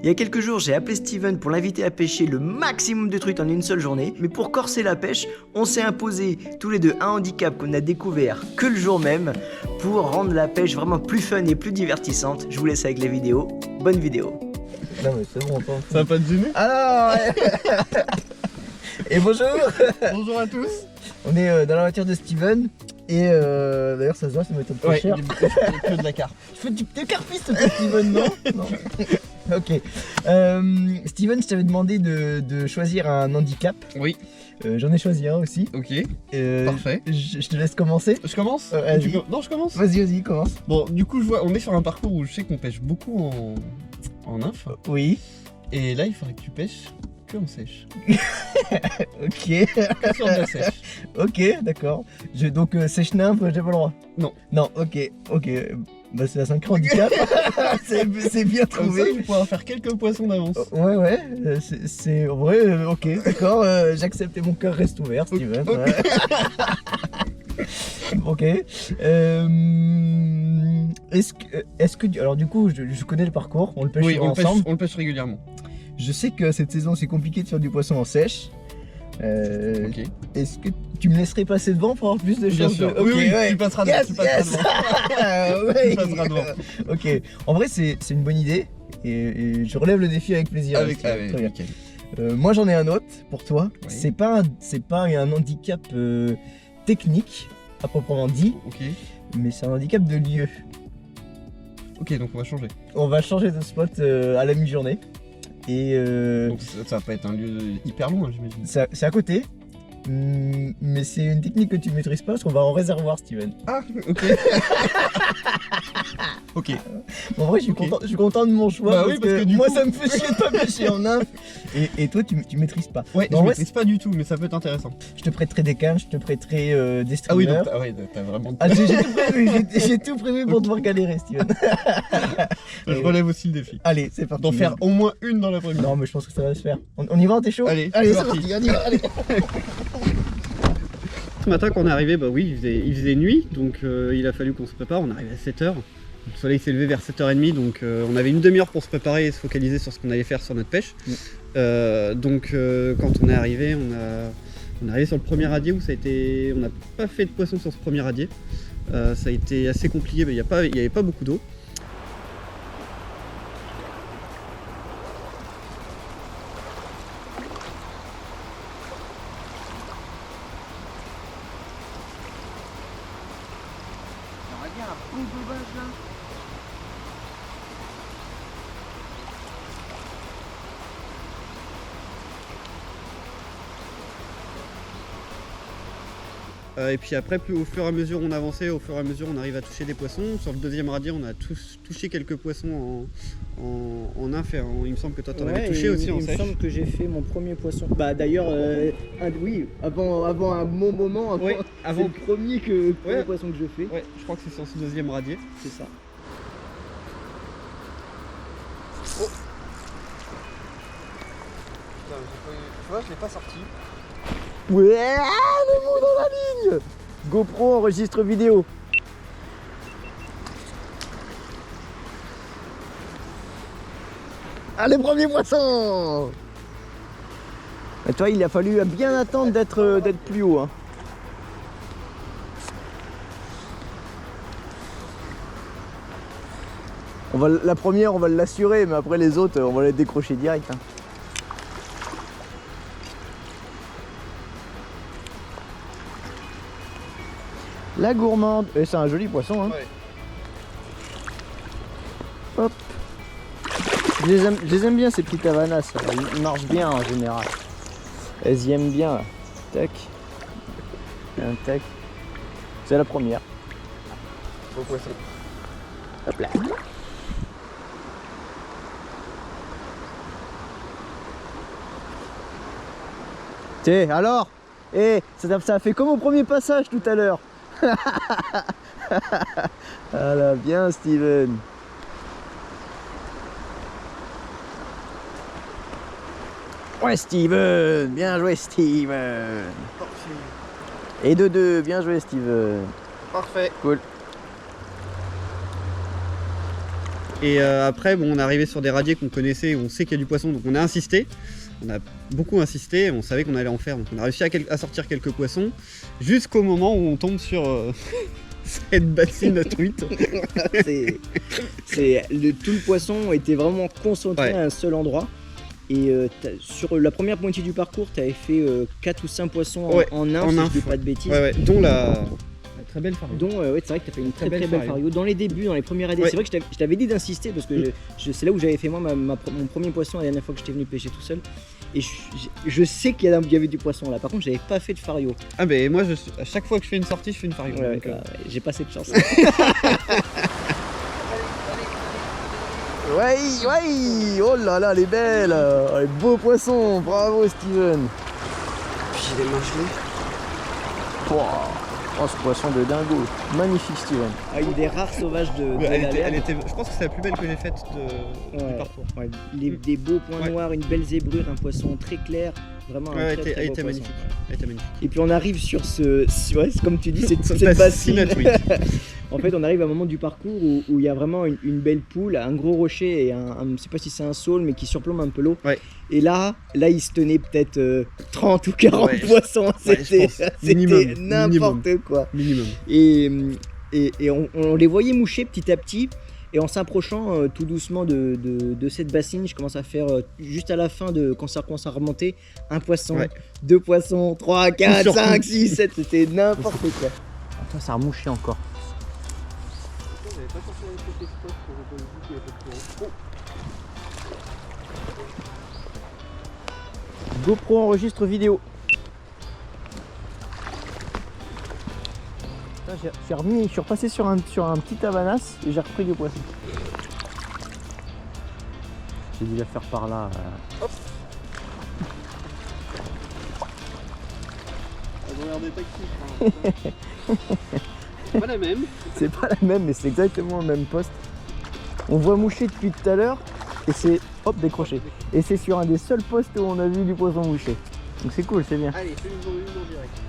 Il y a quelques jours, j'ai appelé Steven pour l'inviter à pêcher le maximum de truites en une seule journée, mais pour corser la pêche, on s'est imposé tous les deux un handicap qu'on a découvert que le jour même pour rendre la pêche vraiment plus fun et plus divertissante. Je vous laisse avec la vidéo. Bonne vidéo. Non mais c'est bon, attends. Ça va pas te gêner? Alors et bonjour. Bonjour à tous. On est dans la voiture de Steven. Et d'ailleurs ça se voit, ça m'étonne pas cher. Que de la carpe. Je fais du carpiste toi Steven, non? Non. Ok. Steven, je t'avais demandé de choisir un handicap. Oui. J'en ai choisi un aussi. Ok. Parfait. Je te laisse commencer. Je commence? Non, je commence. Vas-y, commence. Bon, du coup, je vois, on est sur un parcours où je sais qu'on pêche beaucoup en nymphe. Oui. Et là, il faudrait que tu pêches que en sèche. Ok. Que sur de la sèche. Ok, d'accord. Donc sèche nymphe, j'ai pas le droit. Non. Non, ok. Bah c'est un sacré handicap. c'est bien Comme trouvé. ça, tu pourras faire quelques poissons d'avance. Ouais, c'est en vrai, ok, d'accord, j'accepte et mon cœur reste ouvert, Steven. Ok. Ouais. Ok. Est-ce que alors du coup, je connais le parcours, on le pêche Oui, ensemble. on le pêche régulièrement. Je sais que cette saison c'est compliqué de faire du poisson en sèche. Ok. Est-ce que tu me laisserais passer devant pour avoir plus de Bien chances sûr. de... Ok, oui, ouais. tu passeras Yes, devant. Ouais. Tu passeras devant. Ok, en vrai c'est une bonne idée et je relève le défi avec plaisir. Très bien. nickel. Moi j'en ai un autre pour toi. Oui. C'est pas un handicap technique à proprement dit, Ok. mais c'est un handicap de lieu. Ok, donc on va changer. On va changer de spot à la mi-journée et Donc ça va pas être un lieu hyper loin, j'imagine. c'est à côté. Mais c'est une technique que tu maîtrises pas parce qu'on va en réservoir, Steven. Ah, ok. Ok. En vrai, je suis content de mon choix Bah parce, oui, parce que du moi coup- ça me fait chier de pas pêcher en nymphe. Et toi, tu maîtrises pas. Ouais, Non, je ouais, maîtrise pas du tout, mais ça peut être intéressant. je te prêterai des cannes, je te prêterai des Ah oui, streamers. donc t'as vraiment... Ah, j'ai tout prévu, j'ai tout prévu pour devoir galérer, Steven. Je relève aussi le défi. Allez, c'est parti. D'en faire au moins une dans l'après-midi. Non, mais je pense que ça va se faire. On y va, t'es chaud? Allez, c'est c'est parti, parti. on y va, allez. Ce matin quand on est arrivé, bah oui, il faisait nuit, donc il a fallu qu'on se prépare. On est arrivé à 7h. Le soleil s'est levé vers 7h30, donc on avait une demi-heure pour se préparer et se focaliser sur ce qu'on allait faire sur notre pêche. Donc quand on est arrivé, on est arrivé sur le premier radier où on n'a pas fait de poisson sur ce premier radier. Ça a été assez compliqué, mais il n'y avait pas beaucoup d'eau. Et puis après, au fur et à mesure on avançait, au fur et à mesure on arrive à toucher des poissons. Sur le deuxième radier, on a touché quelques poissons en nymphe. Il me semble que toi t'en avais touché aussi en sèche. Il me semble que j'ai fait mon premier poisson. Bah d'ailleurs, oui, avant un bon moment, Oui, c'est le premier Ouais. poisson que je fais. Ouais, je crois que c'est sur ce deuxième radier. C'est ça. Tu vois, je l'ai pas sorti. Ouais, le mot dans la ligne. GoPro enregistre vidéo. Allez, premier poisson. Et toi, il a fallu bien attendre d'être plus haut. Hein. La première, on va l'assurer, mais après les autres, on va les décrocher direct. Hein. La gourmande. Et c'est un joli poisson. Hein. Ouais. Hop. Je les aime bien ces petites havanas. Ils marchent bien en général. Elles y aiment bien. Tac. Un tac. C'est la première. Beau poisson. Hop là. Tiens, alors ça a fait comme au premier passage tout à l'heure. Voilà, bien Steven. Ouais Steven, bien joué Steven. Parfait. Et de deux, bien joué Steven. Parfait. Cool. Et après, bon, on est arrivé sur des radiers qu'on connaissait, où on sait qu'il y a du poisson, donc on a insisté. On a beaucoup insisté, on savait qu'on allait en faire, donc on a réussi à sortir quelques poissons, jusqu'au moment où on tombe sur cette bassine à truite. Tout le poisson était vraiment concentré à un seul endroit. Et sur la première moitié du parcours, tu avais fait 4 ou 5 poissons en un, si je dis pas de bêtises. Ouais, dont la très belle fario. Dont, c'est vrai que tu as fait une très belle fario. Dans les débuts, dans les premières années, c'est vrai que je t'avais dit d'insister parce que c'est là où j'avais fait moi mon premier poisson la dernière fois que j'étais venu pêcher tout seul. Et je sais qu'il y avait du poisson là. Par contre, j'avais pas fait de fario. Ah, ben moi, à chaque fois que je fais une sortie, je fais une fario. J'ai pas cette chance. Ouais, oh là là, elle est belle, les beaux poissons, bravo Steven. Puis j'ai les mains gelées. Oh, ce poisson de dingo, magnifique Steven. Une des rares sauvages de elle était, je pense que c'est la plus belle que j'ai faite du parcours. Des beaux points noirs, une belle zébrure, un poisson très clair, vraiment un très beau poisson. Magnifique. Elle était magnifique. Et puis on arrive sur c'est comme tu dis, cette bassine. En fait, on arrive à un moment du parcours où il y a vraiment une belle poule, un gros rocher et je sais pas si c'est un saule, mais qui surplombe un peu l'eau. Ouais. Et là, il se tenait peut-être 30 ou 40 poissons. C'était n'importe quoi. Minimum. Et on les voyait moucher petit à petit. Et en s'approchant tout doucement de cette bassine, je commence à faire juste à la fin, quand ça commence à remonter, un poisson, 2 poissons, 3, 4, 5, 6, 7, c'était n'importe quoi. Attends, ça a remouché encore. GoPro enregistre vidéo. Je suis repassé sur un petit avanas et j'ai repris du poisson. J'ai dû la faire par là. Hop. C'est pas la même. C'est pas la même, mais c'est exactement le même poste. On voit moucher depuis tout à l'heure et c'est décroché. Et c'est sur un des seuls postes où on a vu du poisson moucher. Donc c'est cool, c'est bien. Allez, fais-nous en direct.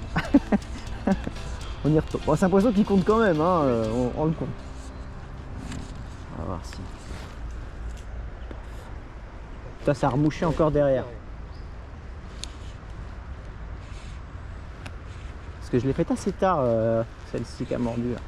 On y retourne. Bon, c'est un poisson qui compte quand même, hein, on le compte. On va voir si. Ça a remouché encore derrière. Parce que je l'ai fait assez tard, celle-ci qui a mordu. Là.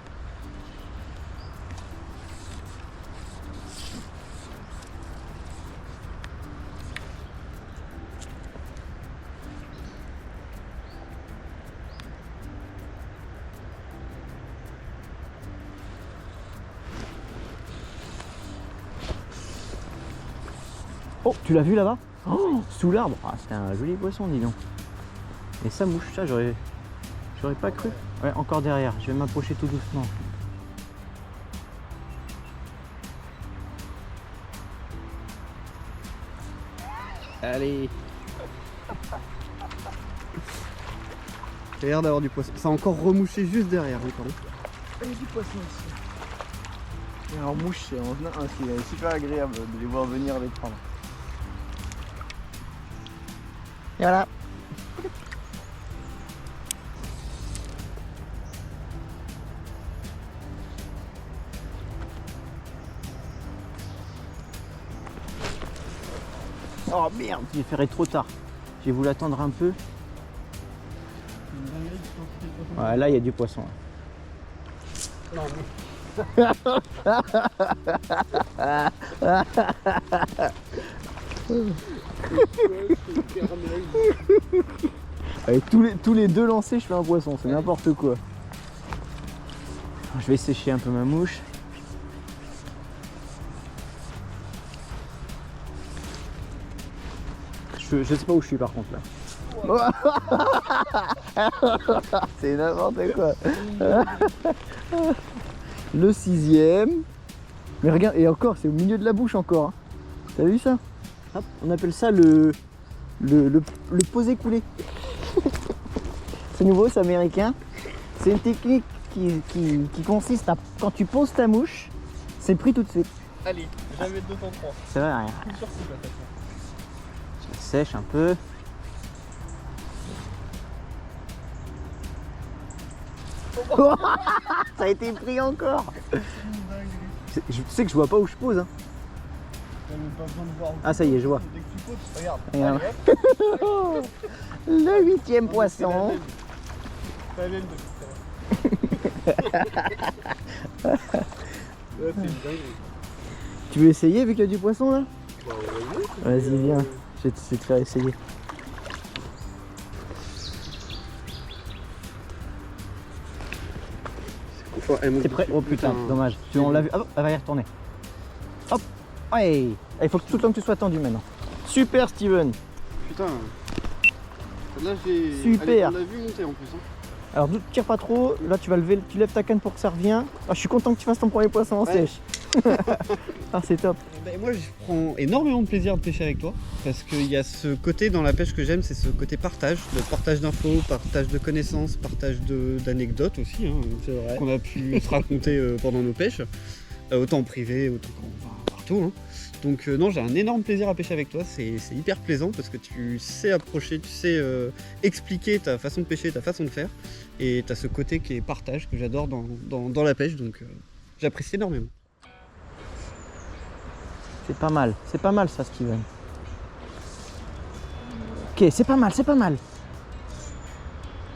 Oh, tu l'as vu là-bas? Oh, sous l'arbre. Ah, c'est un joli poisson, dis donc. Et ça mouche, ça j'aurais pas cru. Ouais, encore derrière. Je vais m'approcher tout doucement. Allez. Il a l'air d'avoir du poisson. Ça a encore remouché juste derrière. Il y a du poisson ici. Et alors mouche, c'est super agréable de les voir venir les prendre. Et voilà. Oh merde, j'ai fait trop tard. J'ai voulu attendre un peu. Ouais, là il y a du poisson. Non, Avec tous les deux lancés, je fais un poisson, c'est n'importe quoi. Je vais sécher un peu ma mouche. Je sais pas où je suis par contre là. C'est n'importe quoi. Le 6e. Mais regarde, et encore, c'est au milieu de la bouche encore. Hein. T'as vu ça? Hop, on appelle ça le posé coulé. C'est nouveau, c'est américain. C'est une technique qui consiste à, quand tu poses ta mouche, c'est pris tout de suite. allez, jamais 2 temps 3. C'est vrai, rien. Je suis sûr que c'est pas ça. Je la sèche un peu. Ça a été pris encore. Tu sais que je vois pas où je pose. Hein. Ah ça y est, je vois. Dès que tu poses, regarde. Regarde. Allez, hop. Le 8e poisson. T'as l'aile de c'est une dinguerie. Tu veux essayer vu qu'il y a du poisson là? Bah, Vas-y, viens. Je vais te faire essayer. T'es prêt? Oh putain, dommage. On l'a vu. Ah, elle va y retourner. Hop. Ouais. Il faut que tout le temps que tu sois tendu maintenant. Super Steven. Putain. Là j'ai. Super. On l'a vu monter en plus. Hein. Alors ne tire pas trop. Là tu vas lever, tu lèves ta canne pour que ça revienne. Ah, je suis content que tu fasses ton premier poisson en sèche. Ah c'est top. Ben, moi je prends énormément de plaisir de pêcher avec toi parce qu'il y a ce côté dans la pêche que j'aime, c'est ce côté partage, le partage d'infos, partage de connaissances, partage d'anecdotes aussi, hein, C'est vrai. qu'on a pu se raconter pendant nos pêches, autant en privé, autant quand on va partout. Hein. Donc non, j'ai un énorme plaisir à pêcher avec toi, c'est hyper plaisant parce que tu sais approcher, tu sais expliquer ta façon de pêcher, ta façon de faire, et tu as ce côté qui est partage que j'adore dans la pêche, donc j'apprécie énormément. C'est pas mal ça Steven. Ok, c'est pas mal, c'est pas mal.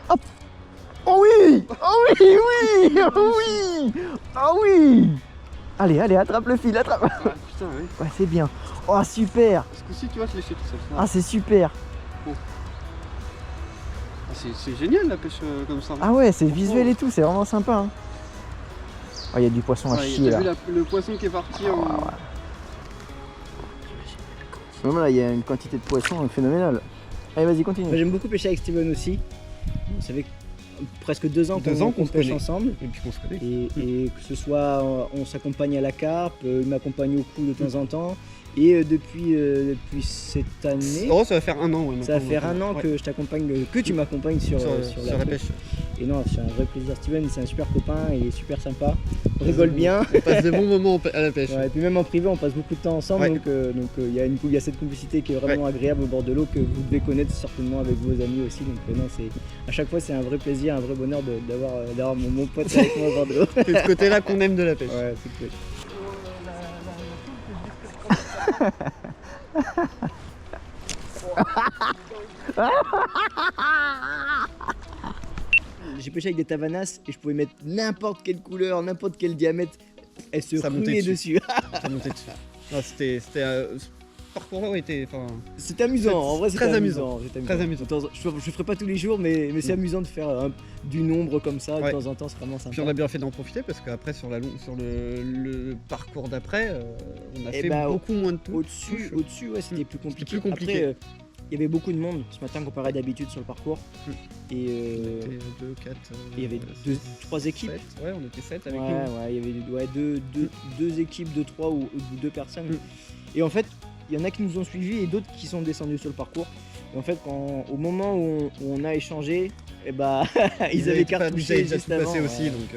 Hop. Oh oui. Oh oui, oui. Oh oui. Oh oui. Allez, allez, attrape le fil, attrape. Ah, putain, oui. Ouais, c'est bien. Oh super. Ce coup-ci, tu vois, je l'ai fait tout seul. Ah c'est super. Ah, c'est génial la pêche comme ça. Ah ouais, c'est visuel et tout, c'est vraiment sympa. Hein. Oh, il y a du poisson à chier T'as là. vu le poisson qui est parti en. Ouais. Vraiment là, il y a une quantité de poissons phénoménale. Allez, vas-y, continue. Moi, j'aime beaucoup pêcher avec Steven aussi. Vous savez, presque 2 ans qu'on se pêche connaît. ensemble. Et puis qu'on se connaît. Et que ce soit, on s'accompagne à la carpe, il m'accompagne au coup de temps en temps. Et depuis cette année, Oh, ça va faire 1 an. Ouais, ça va faire maintenant. 1 an Ouais. que je t'accompagne, que tu m'accompagnes sur sur la pêche. Et non, c'est un vrai plaisir. Steven, c'est un super copain, il est super sympa. On rigole bien. On passe de bons moments à la pêche. Ouais, et puis même en privé, on passe beaucoup de temps ensemble, Ouais. donc il y a cette complicité qui est vraiment agréable au bord de l'eau que vous devez connaître certainement avec vos amis aussi. Donc non, à chaque fois, c'est un vrai plaisir, un vrai bonheur d'avoir mon pote avec moi au bord de l'eau. C'est ce côté-là qu'on aime de la pêche. Ouais, c'est cool. J'ai pêché avec des tavanas et je pouvais mettre n'importe quelle couleur, n'importe quel diamètre, elle se Ça montait ruait dessus. Ça montait dessus. Non, c'était ce parcours-là était. Enfin, C'était amusant, en vrai c'était très amusant. Très amusant. Je le ferai pas tous les jours, mais c'est amusant de faire du nombre comme ça de Ouais. temps en temps, c'est vraiment sympa. Puis on a bien fait d'en profiter parce qu'après sur le parcours d'après, on a Eh fait ben, beaucoup moins de tout. Au-dessus, ouais, c'était plus compliqué. plus compliqué. Après, il y avait beaucoup de monde ce matin comparé d'habitude sur le parcours. Et On était 2, 4. il y avait 3 équipes. 7. Ouais, on était 7 avec Ouais, nous. ouais, il y avait deux équipes de 3 ou 2 personnes. Et en fait, il y en a qui nous ont suivis et d'autres qui sont descendus sur le parcours. Et en fait, au moment où on a échangé, eh bah, ils avaient cartouché déjà juste tout passé avant. aussi. Donc,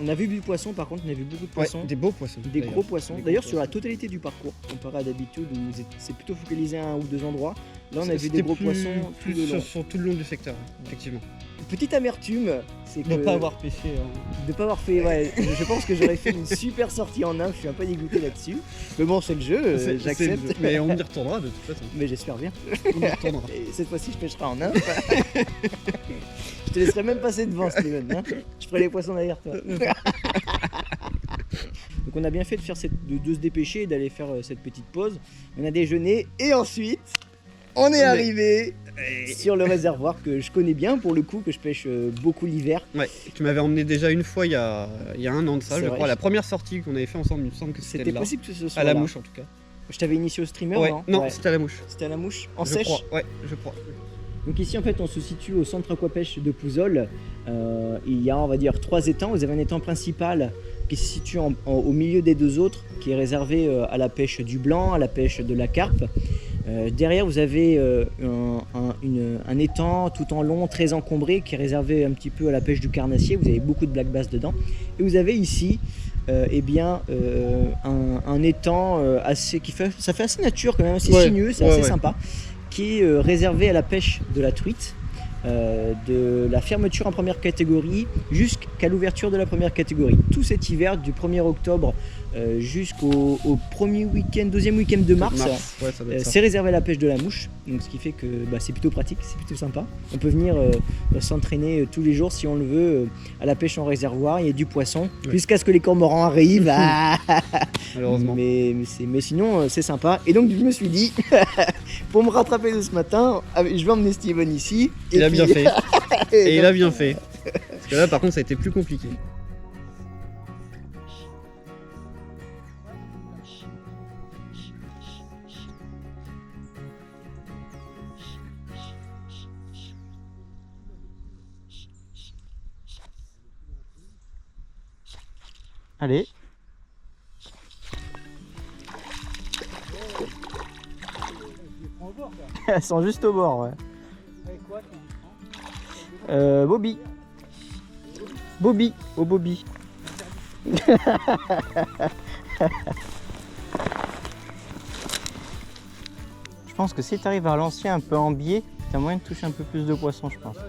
On a vu du poisson, par contre, on a vu beaucoup de ouais, poissons. des beaux poissons. Des d'ailleurs. gros poissons. Des gros D'ailleurs, sur la poissons. totalité du parcours, comparé à d'habitude où c'est plutôt focalisé à 1 ou 2 endroits, là on a vu C'était des gros plus- poissons tout plus le long. sur tout le long du secteur, effectivement. Petite amertume, c'est que De ne pas avoir pêché. Hein. de pas avoir fait. Ouais, je pense que j'aurais fait une super sortie en nymphe, je suis un peu dégoûté là-dessus. Mais bon, c'est le jeu, C'est le jeu. j'accepte. Mais on y retournera de toute façon. Mais j'espère bien. On y retournera. Et cette fois-ci, je pêcherai en nymphe. Je te laisserai même passer devant, Steven. Hein. Je ferai les poissons derrière toi. Donc on a bien fait de se dépêcher et d'aller faire cette petite pause. On a déjeuné et ensuite on est arrivé sur le réservoir que je connais bien pour le coup, que je pêche beaucoup l'hiver. Ouais, tu m'avais emmené déjà une fois il y a 1 an de ça, C'est je vrai. crois. La première sortie qu'on avait fait ensemble, il me semble que c'était C'était là. possible que ce soit À la là. mouche en tout cas. Je t'avais initié au streamer, Ouais, non non, Ouais. c'était à la mouche. C'était à la mouche en Je sèche. crois, ouais, je crois. Donc ici en fait on se situe au centre aquapêche de Pouzol. Il y a on va dire 3 étangs. Vous avez un étang principal qui se situe au milieu des 2 autres, qui est réservé à la pêche du blanc, à la pêche de la carpe. Derrière vous avez un étang tout en long, très encombré, qui est réservé un petit peu à la pêche du carnassier. Vous avez beaucoup de black bass dedans. Et vous avez ici un étang ça fait assez nature quand même, assez sinueux, c'est assez sympa, qui est réservé à la pêche de la truite. de la fermeture en première catégorie jusqu'à l'ouverture de la première catégorie. Tout cet hiver, du 1er octobre jusqu'au premier week-end, deuxième week-end de mars, ouais, ça doit être ça. c'est réservé à la pêche de la mouche, donc ce qui fait que c'est plutôt pratique, c'est plutôt sympa. On peut venir s'entraîner tous les jours si on le veut à la pêche en réservoir, il y a du poisson, jusqu'à ce que les cormorans arrivent. Malheureusement. Mais sinon c'est sympa. Et donc je me suis dit, pour me rattraper de ce matin, je vais emmener Steven ici. Il a bien fait. Et il a bien fait. Parce que là par contre ça a été plus compliqué. Allez. Elles sont juste au bord, ouais. Bobby. Bobby, au Bobby. Je pense que si tu arrives à lancer un peu en biais, t'as moyen de toucher un peu plus de poissons, je pense. Ouais,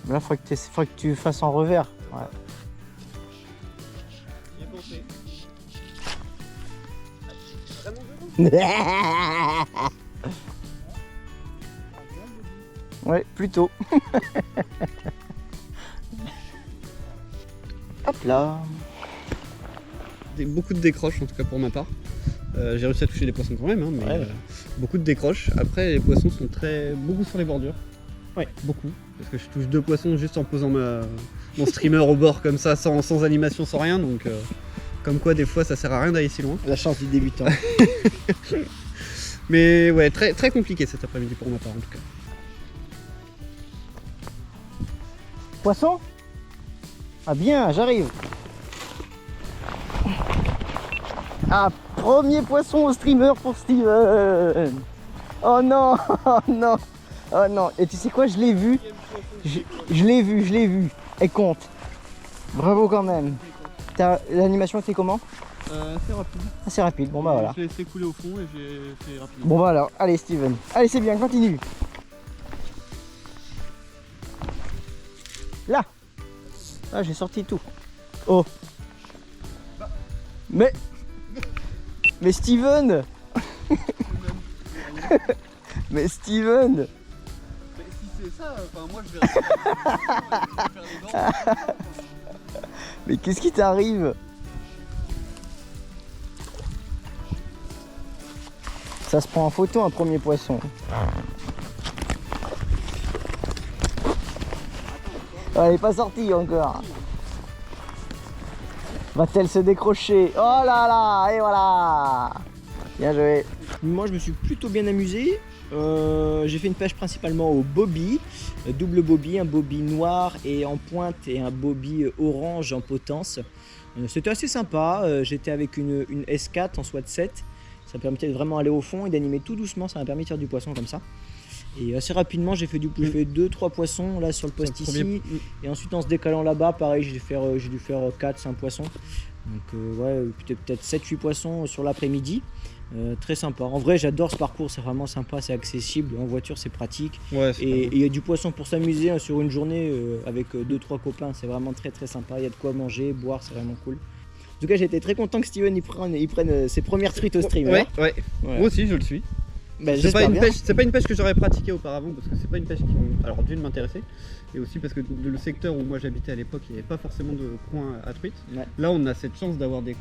là, faudrait que tu fasses en revers. Ouais. Ouais, plutôt. Hop là. Beaucoup de décroches en tout cas pour ma part. J'ai réussi à toucher des poissons quand même, hein, mais Ouais. beaucoup de décroches. Après les poissons sont beaucoup sur les bordures. Ouais. Beaucoup. Parce que je touche 2 poissons juste en posant mon streamer au bord comme ça, sans animation, sans rien. Donc comme quoi des fois ça sert à rien d'aller si loin. La chance du débutant. Mais ouais, très, très compliqué cet après-midi pour ma part en tout cas. Poisson? Ah bien, j'arrive. Ah, premier poisson au streamer pour Steven. Oh non, oh non, oh non. Et tu sais quoi, je l'ai vu. Je l'ai vu. Elle compte. Bravo quand même. L'animation était comment? Assez rapide. Assez rapide, bon bah voilà. Je l'ai laissé couler au fond et j'ai fait rapidement. Bon bah alors, allez Steven. Allez, c'est bien, continue. Là. Ah, j'ai sorti tout. Oh. Mais Steven. Mais Steven. Mais si c'est ça, enfin moi je vais faire des dents. Mais qu'est-ce qui t'arrive? Ça se prend en photo un premier poisson. Oh, elle est pas sortie encore. Va-t-elle se décrocher? Oh là là, et voilà. Bien joué. Moi je me suis plutôt bien amusé. J'ai fait une pêche principalement au bobby, double bobby, un bobby noir et en pointe et un bobby orange en potence. C'était assez sympa. J'étais avec une S4 en SWAT 7. Ça permettait de vraiment aller au fond et d'animer tout doucement. Ça m'a permis de faire du poisson comme ça. Et assez rapidement, j'ai fait 2-3 poissons là sur le poste ici. Et ensuite, en se décalant là-bas, pareil, j'ai dû faire 4-5 poissons. Donc, ouais, peut-être 7-8 poissons sur l'après-midi. Très sympa. En vrai, j'adore ce parcours, c'est vraiment sympa, c'est accessible. En voiture, c'est pratique. Ouais, Et il y a du poisson pour s'amuser hein, sur une journée avec 2-3 copains. C'est vraiment très très sympa. Il y a de quoi manger, boire, c'est vraiment cool. En tout cas, j'ai été très content que Steven il prenne ses premières truites au stream. ouais. Voilà. Moi aussi, je le suis. Bah, C'est j'espère bien. pas une pêche que j'aurais pratiquée auparavant parce que c'est pas une pêche qui alors d'une m'intéressait et aussi parce que le secteur où moi j'habitais à l'époque il n'y avait pas forcément de coins à truite. Ouais. Là on a cette chance d'avoir des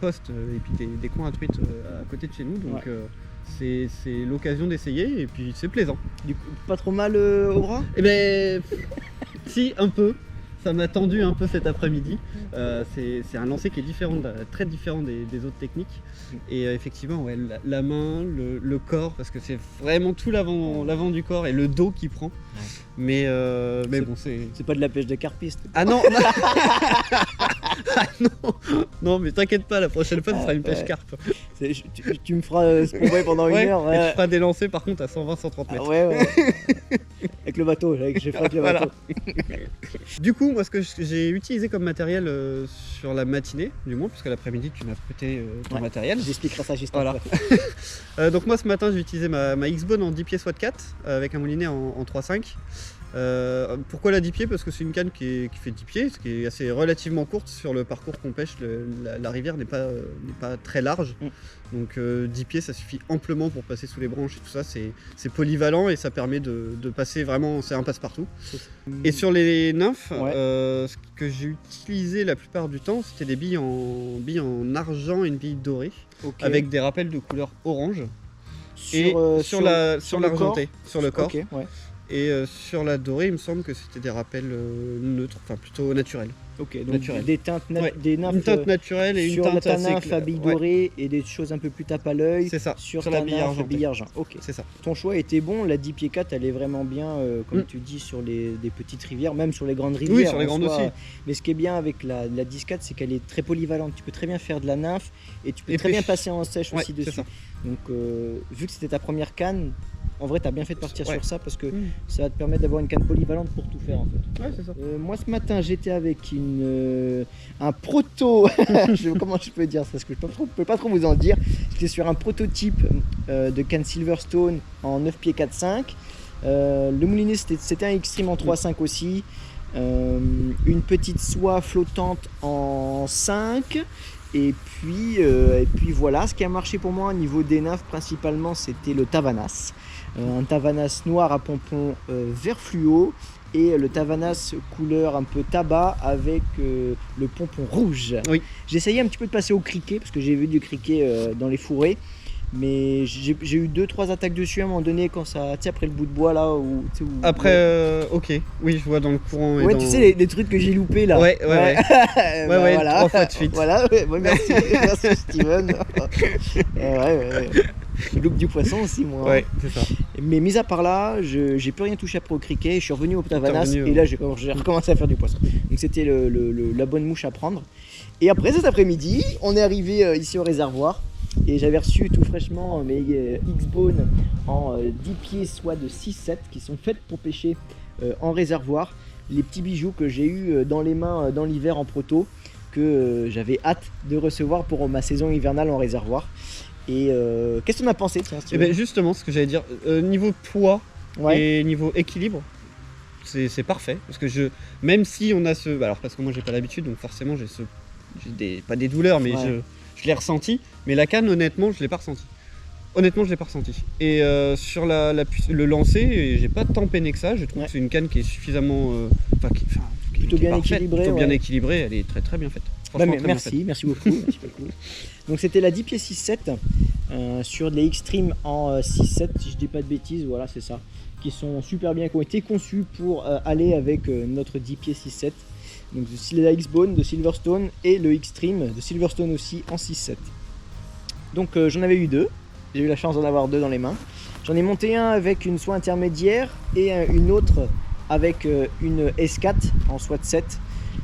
postes et puis des coins à truite à côté de chez nous donc c'est l'occasion d'essayer et puis c'est plaisant. Du coup, pas trop mal au bras? Et ben si un peu. Ça m'a tendu un peu cet après-midi. C'est un lancer qui est très différent des autres techniques. Et effectivement, ouais, la main, le corps, parce que c'est vraiment tout l'avant du corps et le dos qui prend. Ouais. Mais bon, c'est. C'est pas de la pêche de carpiste. Ah non Ah non, mais t'inquiète pas, la prochaine fois, ce sera une pêche carpe. Tu me feras ce qu'on voit pendant une heure. Et tu feras des lancers par contre à 120-130 mètres. Ah ouais. avec le bateau, j'ai frappé le Voilà. bateau. Du coup, moi, ce que j'ai utilisé comme matériel sur la matinée, du moins, puisque l'après-midi, tu m'as prêté ton Ouais. matériel. J'expliquerai ça juste Voilà. après. Donc moi, ce matin, j'ai utilisé ma X-Bone en 10 pieds SWAT 4 avec un moulinet en 3.5. Pourquoi la 10 pieds? Parce que c'est une canne qui fait 10 pieds, ce qui est assez relativement courte sur le parcours qu'on pêche. La rivière n'est pas très large. Donc 10 pieds, ça suffit amplement pour passer sous les branches et tout ça. C'est polyvalent et ça permet de passer vraiment, c'est un passe-partout. Et sur les nymphes, Ouais. ce que j'ai utilisé la plupart du temps, c'était des billes en argent et une bille dorée, Ok. avec des rappels de couleur orange. Et sur le l'argenté, sur le corps. Ok, ouais. Et sur la dorée, il me semble que c'était des rappels neutres, enfin plutôt naturels. Ok, donc Naturel. des teintes, Ouais. des nymphes Une teinte naturelle et une sur teinte ta assez nymphe à claire. bille Ouais, dorée et des choses un peu plus tape à l'œil. c'est ça, Sur sur ta la bille nymphe argentée. bille argent. Ok. C'est ça. Ton choix était bon, la 10 pieds 4 elle est vraiment bien, comme Mm. tu dis, sur des petites rivières, même sur les grandes rivières. Oui, sur les en grandes soi. aussi. Mais ce qui est bien avec la 10 4, c'est qu'elle est très polyvalente. Tu peux très bien faire de la nymphe et tu peux Et très bien pêche. passer en sèche Ouais, aussi c'est dessus. ça. Donc, vu que c'était ta première canne, en vrai, tu as bien fait de partir Ouais. sur ça parce que Mm. ça va te permettre d'avoir une canne polyvalente pour tout faire en fait. Ouais, c'est ça. Moi ce matin j'étais avec un proto, comment je peux dire ça parce que je peux pas trop vous en dire. J'étais sur un prototype de canne Silverstone en 9 pieds 4-5. Le moulinet c'était un Extreme en 3-5 aussi. Une petite soie flottante en 5. Et puis voilà, ce qui a marché pour moi au niveau des nymphes principalement c'était le Tavanas. Un Tavanas noir à pompons vert fluo et le Tavanas couleur un peu tabac avec le pompon rouge. Oui. J'ai essayé un petit peu de passer au criquet parce que j'ai vu du criquet dans les fourrés. Mais j'ai eu 2-3 attaques dessus à un moment donné quand ça, tu sais, après le bout de bois là où, tu sais, où- Après, ok, oui, je vois dans le courant. Et ouais, dans... tu sais les trucs que j'ai loupés là. Ouais. Ouais, Ouais, 3 fois de suite. Voilà, ouais, merci, merci Steven. Ouais. Je loupe du poisson aussi moi. Ouais, c'est ça. Mais mis à part là, j'ai plus rien touché après au criquet. Je suis revenu au Tavanas revenu, et là j'ai recommencé à faire du poisson. Donc c'était la bonne mouche à prendre. Et après cet après-midi, on est arrivé ici au réservoir. Et j'avais reçu tout fraîchement mes X-Bone en 10 pieds, soit de 6-7, qui sont faites pour pêcher en réservoir. Les petits bijoux que j'ai eu dans les mains dans l'hiver en proto, que j'avais hâte de recevoir pour ma saison hivernale en réservoir. Et qu'est-ce que tu en as pensé, tiens, Et Steven? ben justement, ce que j'allais dire, niveau poids Ouais. et niveau équilibre, c'est parfait. Parce que même si on a alors parce que moi j'ai pas l'habitude, donc forcément pas des douleurs, mais Ouais. je l'ai ressenti. Mais la canne, honnêtement, je l'ai pas ressenti. Honnêtement, je l'ai pas ressenti. Et sur le lancer, j'ai pas tant peiné que ça. Je trouve Ouais. que c'est une canne qui est suffisamment, Plutôt bien équilibrée, plutôt bien ouais. équilibrée. Elle est très très bien faite. Bah, Franchement, mais très bien faite. merci beaucoup, merci beaucoup. Donc c'était la 10 pieds 6-7 sur les Extreme en 6-7, si je dis pas de bêtises, voilà c'est ça, qui sont super bien, qui ont été conçus pour aller avec notre 10 pieds 6-7. Donc la X-Bone de Silverstone et le Extreme de Silverstone aussi en 6-7. Donc j'en avais eu 2, j'ai eu la chance d'en avoir 2 dans les mains. J'en ai monté un avec une soie intermédiaire et une autre avec une S4 en SWAT 7.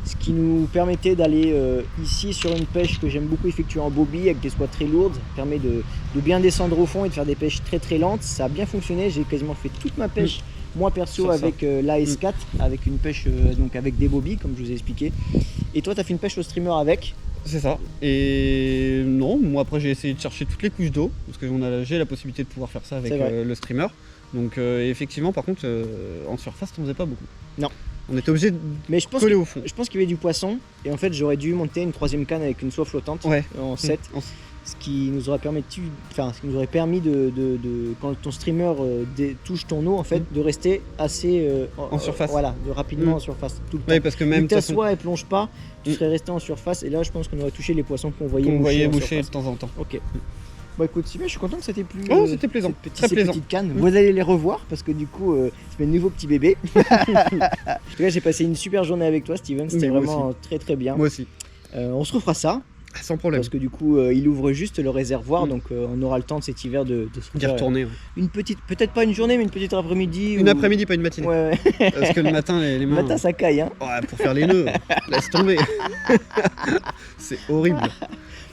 Ce qui nous permettait d'aller ici sur une pêche que j'aime beaucoup effectuer en bobby avec des soies très lourdes. Ça permet de bien descendre au fond et de faire des pêches très très lentes. Ça a bien fonctionné, j'ai quasiment fait toute ma pêche, moi perso, Sur ça. avec la S4, avec une pêche donc avec des bobby comme je vous ai expliqué. Et toi tu as fait une pêche au streamer avec. C'est ça. Et non, moi après j'ai essayé de chercher toutes les couches d'eau, parce que j'ai la possibilité de pouvoir faire ça avec C'est vrai. le streamer. Donc effectivement, par contre, en surface, on faisait pas beaucoup. Non. On était obligé de Mais je pense coller au fond. qu'il y avait du poisson et en fait j'aurais dû monter une 3ème canne avec une soie flottante Ouais. en 7. On- Ce qui nous aurait permis de quand ton streamer touche ton eau en fait, de rester assez En surface. voilà, de rapidement Mm. en surface tout le temps. Ouais, parce que Vu même que de ta toute façon, soie elle plonge pas, tu Mm. serais resté en surface et là je pense qu'on aurait touché les poissons qu'on voyait qu'on voyait en boucher de surface. temps en temps. Ok. Bon écoute, Sylvain, je suis content que ça t'ait plu. Oh, c'était plaisant. Très Ces plaisant. petites cannes. Mm. Vous allez les revoir parce que du coup, c'est mes nouveaux petits bébés. En tout cas, j'ai passé une super journée avec toi, Steven. C'était Mais moi vraiment très très bien. Moi aussi. On se refera ça Sans problème. parce que du coup, il ouvre juste le réservoir, Mm. donc on aura le temps de cet hiver de se D'y faire retourner. Ouais. une petite, peut-être pas une journée, mais une petite après-midi. Une après-midi, pas une matinée. Ouais, ouais. Parce que le matin, les Le mains. matin, ça caille, hein. Ouais, pour faire les nœuds, laisse tomber. C'est horrible.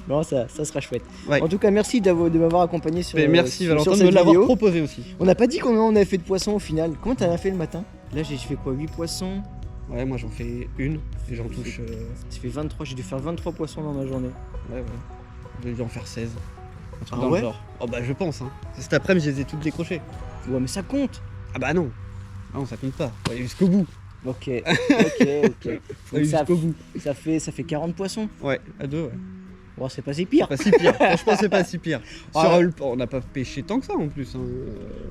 Non, ça sera chouette. Ouais. En tout cas, merci de m'avoir accompagné sur Mais merci sur Valentin de cette me l'avoir vidéo. proposé aussi. On n'a pas dit combien on avait fait de poissons au final. Comment t'en as fait le matin? Là, j'ai fait quoi? 8 poissons? Ouais, moi j'en fais une et j'en touche. J'ai fait 23, j'ai dû faire 23 poissons dans ma journée. Ouais, ouais. Je vais en faire 16. Un truc Ah dans le ouais genre. Oh bah je pense, hein. Cet après-midi, je les ai toutes décrochées. Ouais, mais ça compte. Ah bah non. Ah non, ça compte pas. Faut aller jusqu'au bout. Ok, ok. Faut aller ça, jusqu'au bout. ça fait 40 poissons. Ouais, à deux, ouais. Bon, c'est pas si pire. Pas si pire. Franchement, c'est pas si pire. Ah. On n'a pas pêché tant que ça en plus. Hein.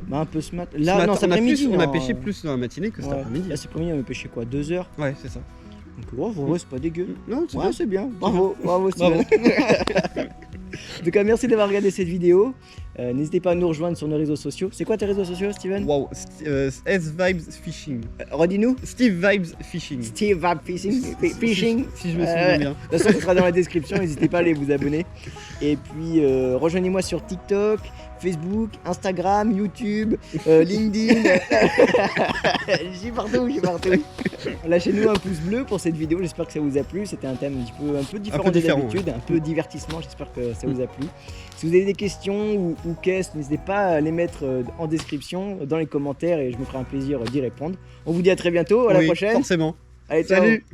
Bah, un peu ce matin. Ce Là, matin, non, cet après-midi. on a non. pêché plus dans la matinée que cet Ouais. après-midi. Là, cet après-midi, on a pêché quoi? 2 heures. Ouais, c'est ça. Donc, ouais, c'est pas dégueu. Non, c'est Ouais, bien. c'est bien. Bravo, bravo, Bravo. Steven. En tout cas, merci d'avoir regardé cette vidéo. N'hésitez pas à nous rejoindre sur nos réseaux sociaux. C'est quoi tes réseaux sociaux, Steven? Wow, S-Vibes Fishing. Redis-nous. Steve Vibes Fishing. Steve Vab Fishing. Fishing. Si je me souviens bien. De toute façon, ce sera dans la description. N'hésitez pas à aller vous abonner. Et puis, rejoignez-moi sur TikTok, Facebook, Instagram, YouTube, LinkedIn. J'y partout. Lâchez-nous un pouce bleu pour cette vidéo. J'espère que ça vous a plu. C'était un thème un peu différent de différent, d'habitude, un peu divertissement. J'espère que ça vous a plu. Si vous avez des questions ou questions, n'hésitez pas à les mettre en description, dans les commentaires, et je me ferai un plaisir d'y répondre. On vous dit à très bientôt. À la Oui, prochaine. Forcément. Allez, ciao. Salut.